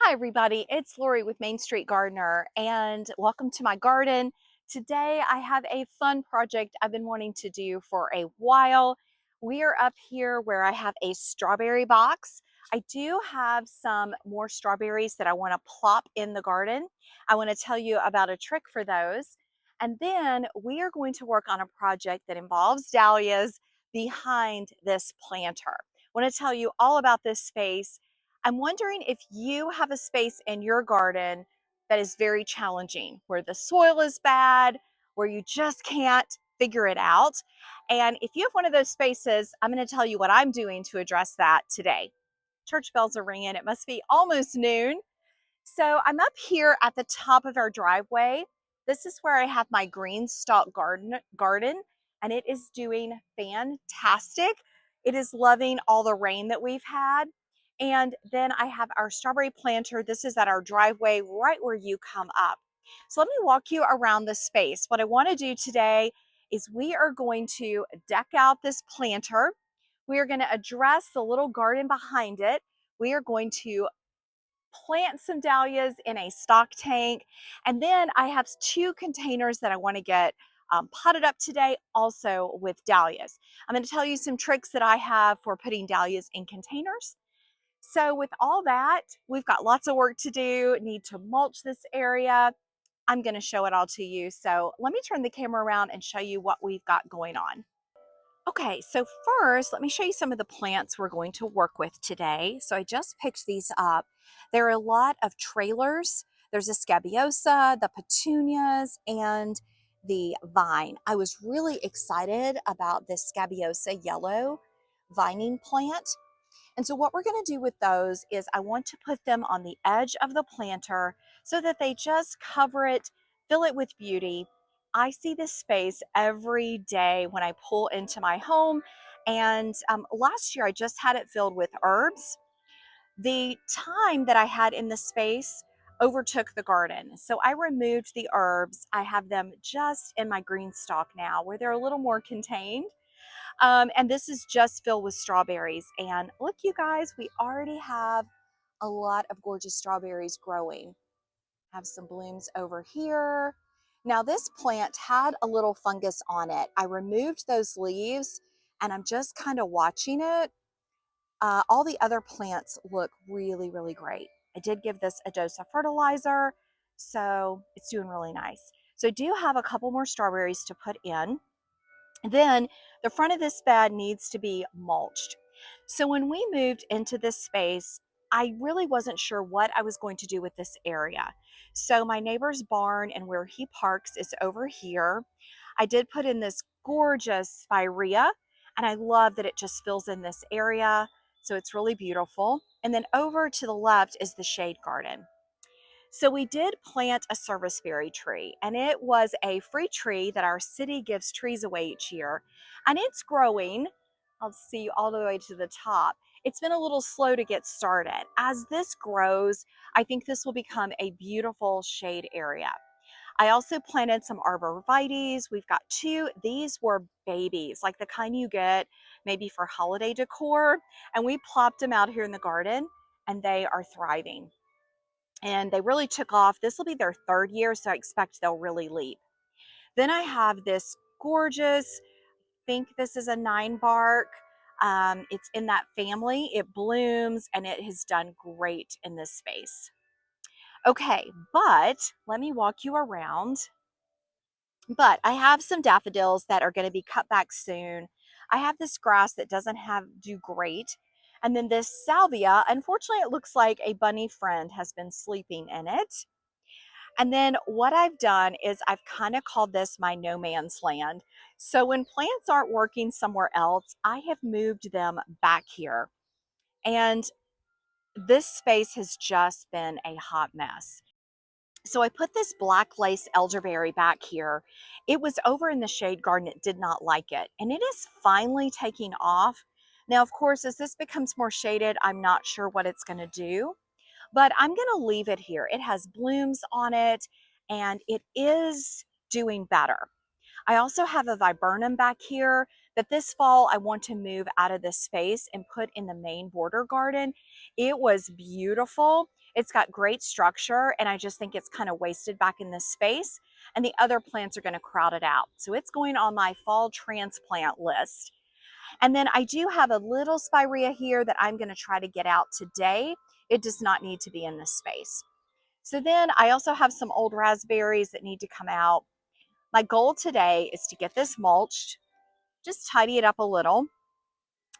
Hi everybody, it's Lori with Main Street Gardener and welcome to my garden. Today I have a fun project I've been wanting to do for a while. We are up here where I have a strawberry box. I do have some more strawberries that I want to plop in the garden. I want to tell you about a trick for those. And then we are going to work on a project that involves dahlias behind this planter. I want to tell you all about this space. I'm wondering if you have a space in your garden that is very challenging, where the soil is bad, where you just can't figure it out. And if you have one of those spaces, I'm going to tell you what I'm doing to address that today. Church bells are ringing. It must be almost noon. So I'm up here at the top of our driveway. This is where I have my green stalk garden, and it is doing fantastic. It is loving all the rain that we've had. And then I have our strawberry planter. This is at our driveway right where you come up. So let me walk you around the space. What I want to do today is we are going to deck out this planter. We are going to address the little garden behind it. We are going to plant some dahlias in a stock tank. And then I have two containers that I want to get potted up today, also with dahlias. I'm going to tell you some tricks that I have for putting dahlias in containers. So with all that, we've got lots of work to do, need to mulch this area. I'm going to show it all to you. So let me turn the camera around and show you what we've got going on. Okay, so first, let me show you some of the plants we're going to work with today. So I just picked these up. There are a lot of trailers. There's a scabiosa, the petunias, and the vine. I was really excited about this scabiosa yellow vining plant. And so what we're going to do with those is I want to put them on the edge of the planter so that they just cover it, fill it with beauty. I see this space every day when I pull into my home. And last year I just had it filled with herbs. The time that I had in the space overtook the garden. So I removed the herbs. I have them just in my green stalk now where they're a little more contained. And this is just filled with strawberries. And look, you guys, we already have a lot of gorgeous strawberries growing. Have some blooms over here. Now this plant had a little fungus on it. I removed those leaves and I'm just kind of watching it. All the other plants look really, really great. I did give this a dose of fertilizer, so it's doing really nice. So I do have a couple more strawberries to put in. Then the front of this bed needs to be mulched. So when we moved into this space, I really wasn't sure what I was going to do with this area. So my neighbor's barn and where he parks is over here. I did put in this gorgeous spirea, and I love that it just fills in this area. So it's really beautiful. And then over to the left is the shade garden. So we did plant a serviceberry tree, and it was a free tree that our city gives trees away each year, and it's growing. I'll see you all the way to the top. It's been a little slow to get started. As this grows, I think this will become a beautiful shade area. I also planted some arborvitaes. We've got two. These were babies, like the kind you get maybe for holiday decor, and we plopped them out here in the garden, and they are thriving. And they really took off. This will be their third year, so I expect they'll really leap. Then I have this gorgeous, I think this is a 9-bark. It's in that family. It blooms and it has done great in this space. Okay, but let me walk you around. But I have some daffodils that are going to be cut back soon. I have this grass that doesn't do great. And then this salvia, unfortunately, it looks like a bunny friend has been sleeping in it. And then what I've done is I've kind of called this my no man's land. So when plants aren't working somewhere else, I have moved them back here. And this space has just been a hot mess. So I put this black lace elderberry back here. It was over in the shade garden. It did not like it. And it is finally taking off. Now, of course, as this becomes more shaded, I'm not sure what it's going to do, but I'm going to leave it here. It has blooms on it and it is doing better. I also have a viburnum back here that this fall I want to move out of this space and put in the main border garden. It was beautiful. It's got great structure, and I just think it's kind of wasted back in this space, and the other plants are going to crowd it out. So it's going on my fall transplant list. And then I do have a little spirea here that I'm going to try to get out today. It does not need to be in this space. So then I also have some old raspberries that need to come out. My goal today is to get this mulched, just tidy it up a little.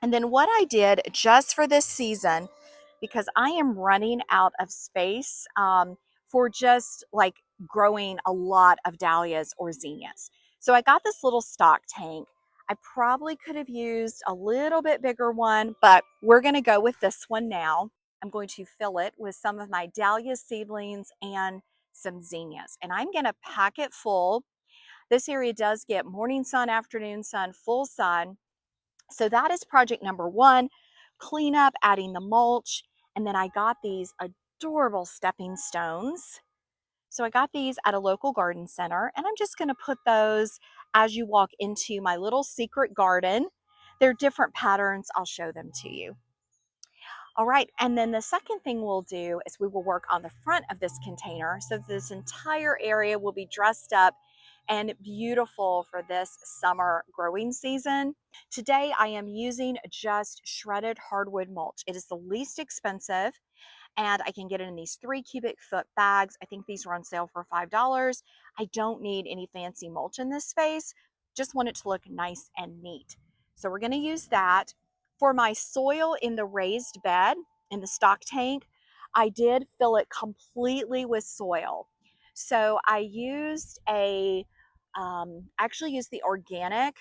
And then what I did just for this season, because I am running out of space for just like growing a lot of dahlias or zinnias. So I got this little stock tank. I probably could have used a little bit bigger one, but we're going to go with this one now. I'm going to fill it with some of my dahlia seedlings and some zinnias, and I'm going to pack it full. This area does get morning sun, afternoon sun, full sun. So that is project number one, clean up, adding the mulch. And then I got these adorable stepping stones. So I got these at a local garden center, and I'm just going to put those as you walk into my little secret garden. They're different patterns. I'll show them to you. All right, and then the second thing we'll do is we will work on the front of this container so this entire area will be dressed up and beautiful for this summer growing season. Today I am using just shredded hardwood mulch. It is the least expensive, and I can get it in these 3 cubic foot bags. I think these are on sale for $5. I don't need any fancy mulch in this space, just want it to look nice and neat. So we're going to use that. For my soil in the raised bed in the stock tank, I did fill it completely with soil. So I used actually used the organic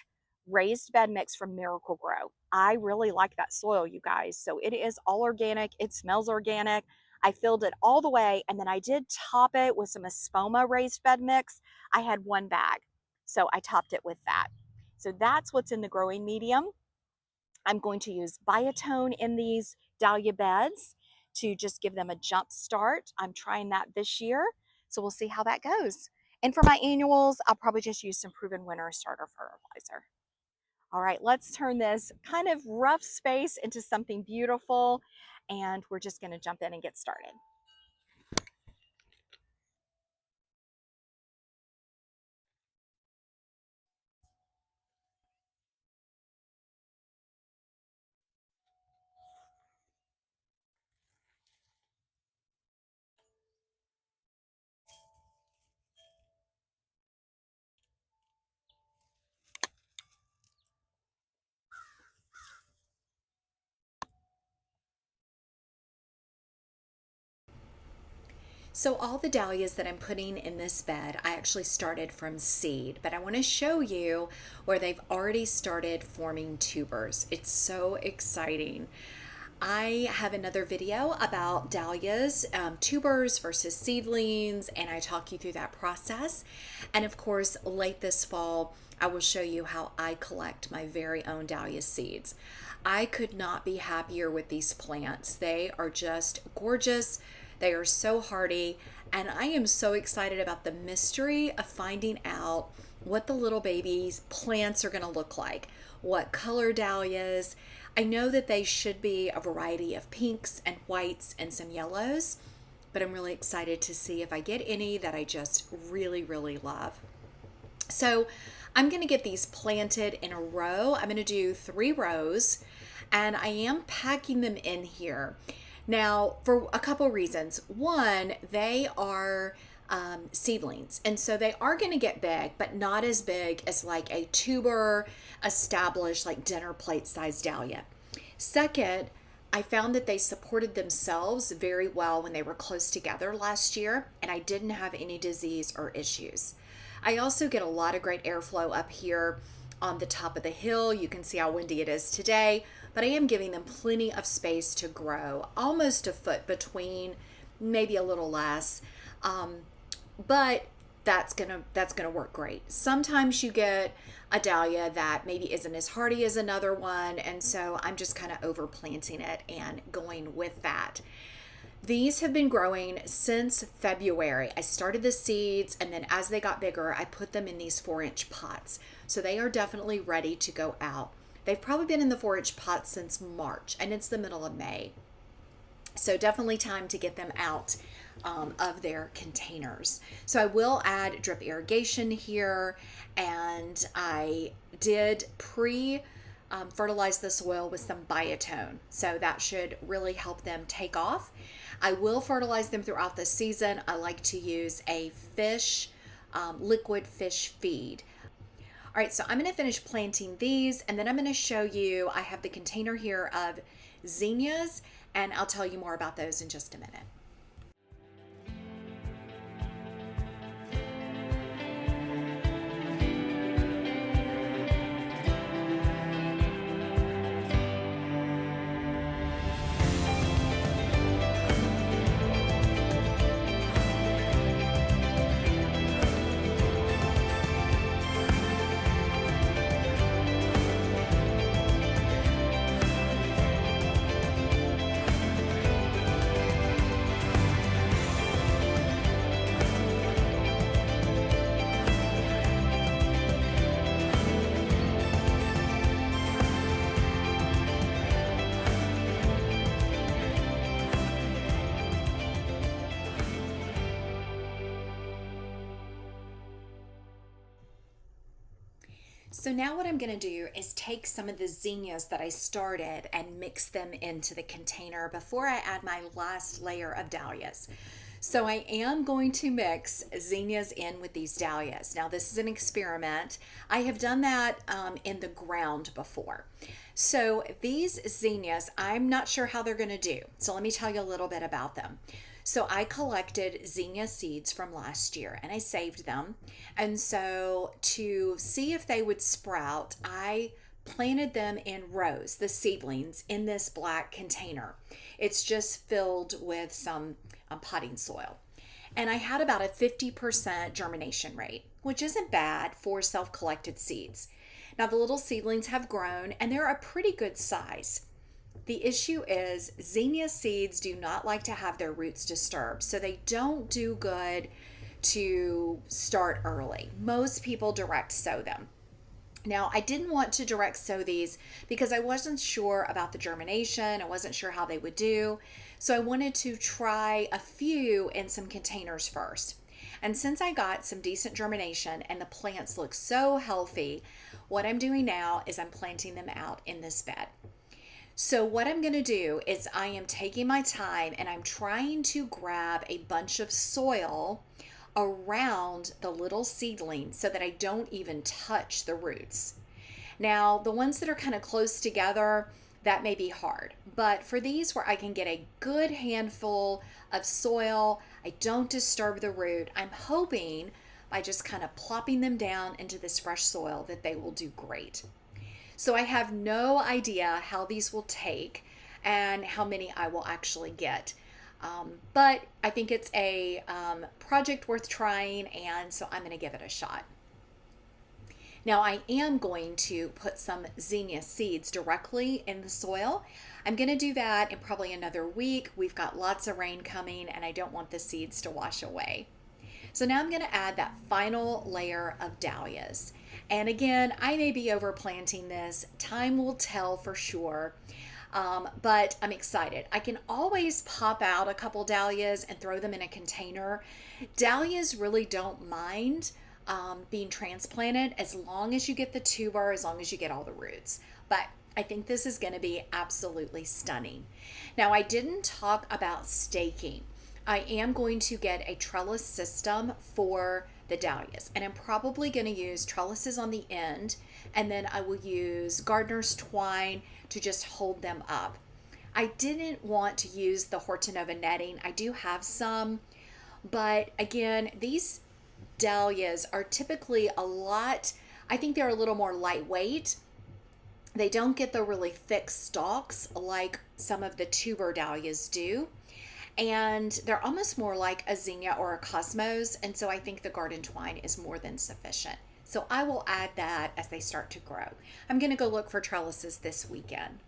raised bed mix from Miracle Grow. I really like that soil, you guys. So it is all organic. It smells organic. I filled it all the way, and then I did top it with some Espoma raised bed mix. I had 1 bag, so I topped it with that. So that's what's in the growing medium. I'm going to use Biotone in these dahlia beds to just give them a jump start. I'm trying that this year, so we'll see how that goes. And for my annuals, I'll probably just use some Proven Winter starter fertilizer. All right, let's turn this kind of rough space into something beautiful, and we're just going to jump in and get started. So all the dahlias that I'm putting in this bed, I actually started from seed, but I want to show you where they've already started forming tubers. It's so exciting. I have another video about dahlias, tubers versus seedlings, and I talk you through that process. And of course, late this fall, I will show you how I collect my very own dahlia seeds. I could not be happier with these plants. They are just gorgeous. They are so hardy, and I am so excited about the mystery of finding out what the little babies' plants are going to look like, what color dahlias. I know that they should be a variety of pinks and whites and some yellows, but I'm really excited to see if I get any that I just really, really love. So I'm going to get these planted in a row. I'm going to do 3 rows, and I am packing them in here. Now, for a couple reasons. One, they are seedlings, and so they are going to get big, but not as big as like a tuber established like dinner plate size dahlia. Second, I found that they supported themselves very well when they were close together last year, and I didn't have any disease or issues. I also get a lot of great airflow up here on the top of the hill. You can see how windy it is today, but I am giving them plenty of space to grow, almost a foot between, maybe a little less. But that's gonna work great. Sometimes you get a dahlia that maybe isn't as hardy as another one, and so I'm just kind of overplanting it and going with that. These have been growing since February. I started the seeds, and then as they got bigger, I put them in these 4-inch pots. So they are definitely ready to go out. They've probably been in the 4-inch pots since March, and it's the middle of May. So definitely time to get them out of their containers. So I will add drip irrigation here, and I did fertilize the soil with some biotone. So that should really help them take off. I will fertilize them throughout the season. I like to use a liquid fish feed. All right, so I'm going to finish planting these, and then I'm going to show you, I have the container here of zinnias, and I'll tell you more about those in just a minute. So now what I'm going to do is take some of the zinnias that I started and mix them into the container before I add my last layer of dahlias. So I am going to mix zinnias in with these dahlias. Now this is an experiment. I have done that in the ground before. So these zinnias, I'm not sure how they're going to do. So let me tell you a little bit about them. So I collected zinnia seeds from last year and I saved them. And so to see if they would sprout, I planted them in rows, the seedlings, in this black container. It's just filled with some potting soil. And I had about a 50% germination rate, which isn't bad for self-collected seeds. Now the little seedlings have grown and they're a pretty good size. The issue is zinnia seeds do not like to have their roots disturbed, so they don't do good to start early. Most people direct sow them. Now, I didn't want to direct sow these because I wasn't sure about the germination. I wasn't sure how they would do. So I wanted to try a few in some containers first. And since I got some decent germination and the plants look so healthy, what I'm doing now is I'm planting them out in this bed. So what I'm going to do is I am taking my time and I'm trying to grab a bunch of soil around the little seedling so that I don't even touch the roots. Now, the ones that are kind of close together, that may be hard. But for these where I can get a good handful of soil, I don't disturb the root, I'm hoping by just kind of plopping them down into this fresh soil that they will do great. So I have no idea how these will take and how many I will actually get. But I think it's a project worth trying, and so I'm going to give it a shot. Now I am going to put some zinnia seeds directly in the soil. I'm going to do that in probably another week. We've got lots of rain coming and I don't want the seeds to wash away. So now I'm going to add that final layer of dahlias. And again, I may be overplanting this. Time will tell for sure. But I'm excited. I can always pop out a couple dahlias and throw them in a container. Dahlias really don't mind being transplanted as long as you get the tuber, as long as you get all the roots. But I think this is going to be absolutely stunning. Now, I didn't talk about staking. I am going to get a trellis system for the dahlias, and I'm probably going to use trellises on the end, and then I will use gardener's twine to just hold them up. I didn't want to use the Hortonova netting. I do have some, but again, these dahlias are typically I think they're a little more lightweight. They don't get the really thick stalks like some of the tuber dahlias do. And they're almost more like a zinnia or a cosmos. And so I think the garden twine is more than sufficient. So I will add that as they start to grow. I'm going to go look for trellises this weekend.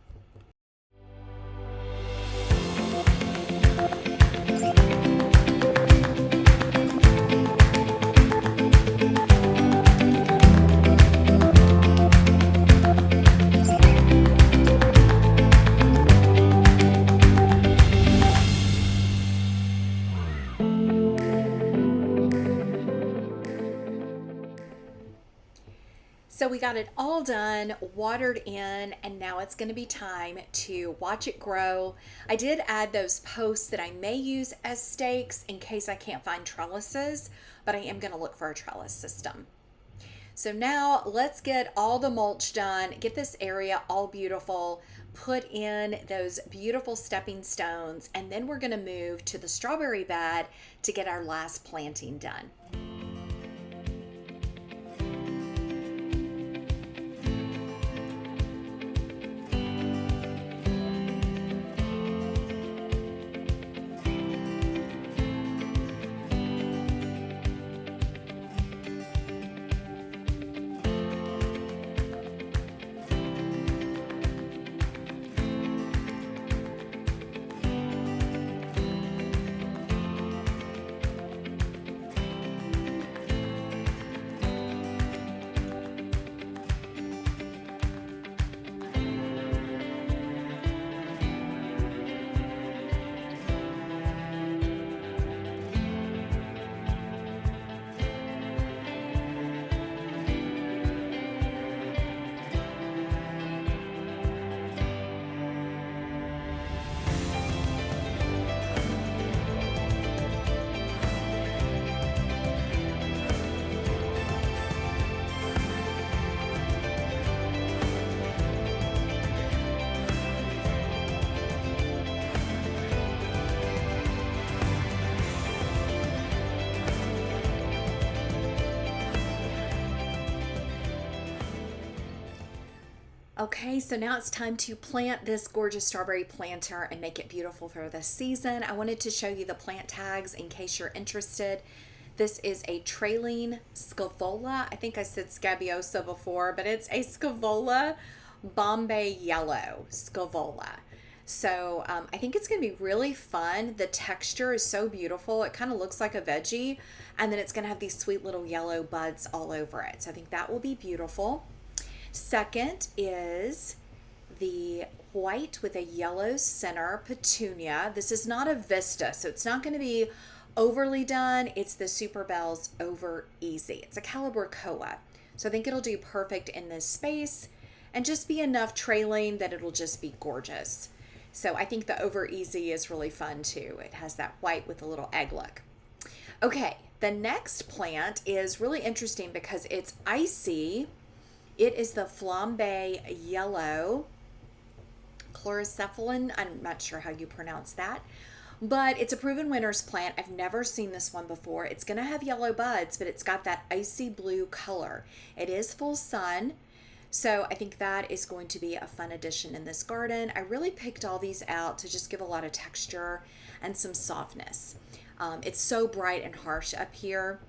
So we got it all done, watered in, and now it's going to be time to watch it grow. I did add those posts that I may use as stakes in case I can't find trellises, but I am going to look for a trellis system. So now let's get all the mulch done, get this area all beautiful, put in those beautiful stepping stones, and then we're going to move to the strawberry bed to get our last planting done. Okay, so now it's time to plant this gorgeous strawberry planter and make it beautiful for this season. I wanted to show you the plant tags in case you're interested. This is a trailing scaevola. I think I said scabiosa before, but it's a scaevola Bombay yellow scaevola. So I think it's going to be really fun. The texture is so beautiful. It kind of looks like a veggie, and then it's going to have these sweet little yellow buds all over it. So I think that will be beautiful. Second is the white with a yellow center petunia. This is not a vista, so it's not going to be overly done. It's the Super Bells Over Easy. It's a Calibrachoa. So I think it'll do perfect in this space and just be enough trailing that it'll just be gorgeous. So I think the Over Easy is really fun too. It has that white with a little egg look. Okay, the next plant is really interesting because it's icy. It is the flambe yellow chlorocephalin. I'm not sure how you pronounce that, but it's a proven winner's plant. I've never seen this one before. It's going to have yellow buds, but it's got that icy blue color. It is full sun, so I think that is going to be a fun addition in this garden. I really picked all these out to just give a lot of texture and some softness. It's so bright and harsh up here.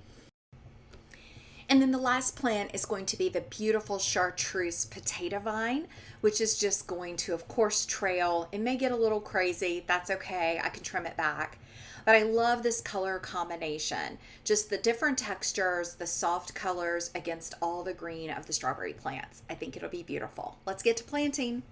And then the last plant is going to be the beautiful chartreuse potato vine, which is just going to, of course, trail. It may get a little crazy. That's okay. I can trim it back. But I love this color combination. Just the different textures, the soft colors against all the green of the strawberry plants. I think it'll be beautiful. Let's get to planting.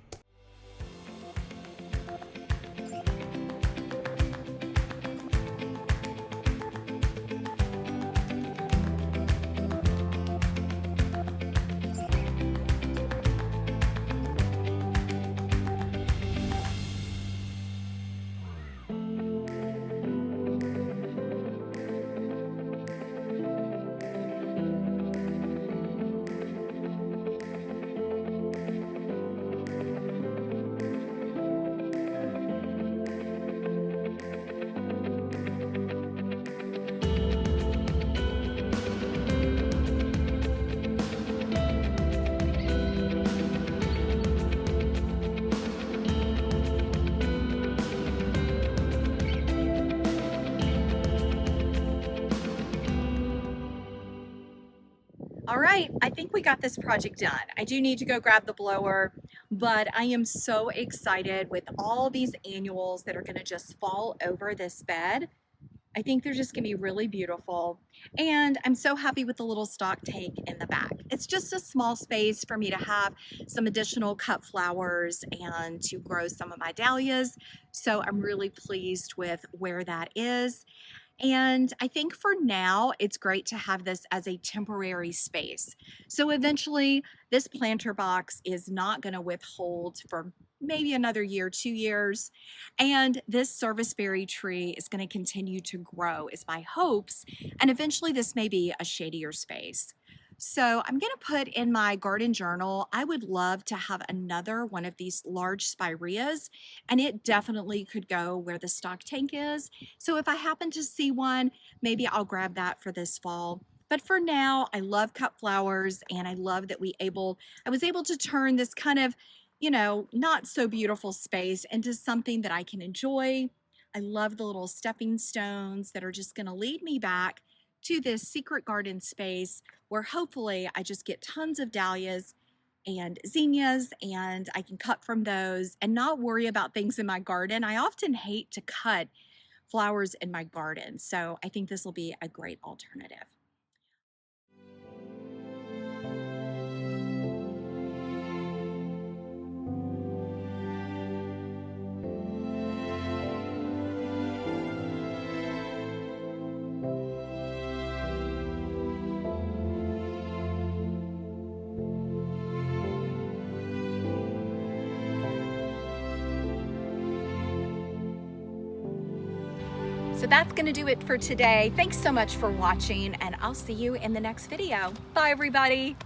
All right, I think we got this project done. I do need to go grab the blower, but I am so excited with all these annuals that are gonna just fall over this bed. I think they're just gonna be really beautiful. And I'm so happy with the little stock tank in the back. It's just a small space for me to have some additional cut flowers and to grow some of my dahlias. So I'm really pleased with where that is. And I think for now, it's great to have this as a temporary space. So eventually, this planter box is not going to withhold for maybe another year, 2 years. And this serviceberry tree is going to continue to grow, is my hopes. And eventually, this may be a shadier space. So I'm going to put in my garden journal, I would love to have another one of these large spireas, and it definitely could go where the stock tank is. So if I happen to see one, maybe I'll grab that for this fall. But for now, I love cut flowers, and I love that I was able to turn this kind of, not so beautiful space into something that I can enjoy. I love the little stepping stones that are just going to lead me back to this secret garden space where hopefully I just get tons of dahlias and zinnias, and I can cut from those and not worry about things in my garden. I often hate to cut flowers in my garden, so I think this will be a great alternative. So that's going to do it for today. Thanks so much for watching, and I'll see you in the next video. Bye, everybody.